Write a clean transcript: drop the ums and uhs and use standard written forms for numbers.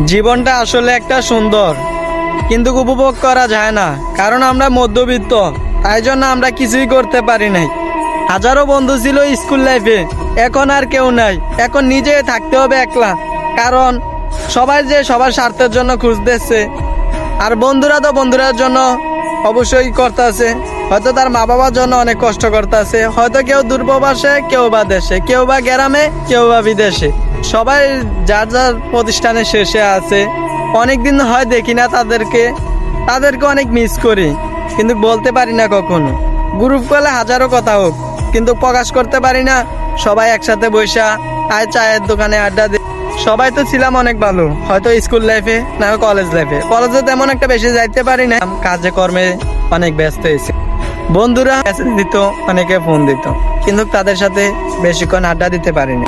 জীবনটা আসলে একটা সুন্দর, কিন্তু উপভোগ করা যায় না, কারণ আমরা মধ্যবিত্ত। তাই জন্য আমরা কিছুই করতে পারি নাই। হাজারো বন্ধু ছিল স্কুল লাইফে, এখন আর কেউ নাই। এখন নিজে থাকতে হবে একলা, কারণ সবাই যে সবার স্বার্থের জন্য খুঁজতেছে। আর বন্ধুরা তো বন্ধুরার জন্য অবশ্যই করতেছে, হয়তো তার মা বাবার জন্য অনেক কষ্ট করতেছে, হয়তো কেউ দূরপ্রবাসে, কেউ বা দেশে, কেউ বা গ্রামে, কেউ বা বিদেশে। সবাই যার যার প্রতিষ্ঠানের শেষে আছে। অনেকদিন হয় দেখি না তাদেরকে অনেক মিস করি, কিন্তু বলতে পারি না কখনো। গ্রুপ কলে হাজারো কথা হোক, কিন্তু প্রকাশ করতে পারি না। সবাই একসাথে বৈশা আয় চায়ের দোকানে আড্ডা দিই। সবাই তো ছিলাম অনেক ভালো, হয়তো স্কুল লাইফে না কলেজ লাইফে। কলেজে তেমন একটা বেশি যাইতে পারি না, কাজে কর্মে অনেক ব্যস্ত হয়েছে। বন্ধুরা মেসেজ দিত, অনেকে ফোন দিত, কিন্তু তাদের সাথে বেশিক্ষণ আড্ডা দিতে পারিনি।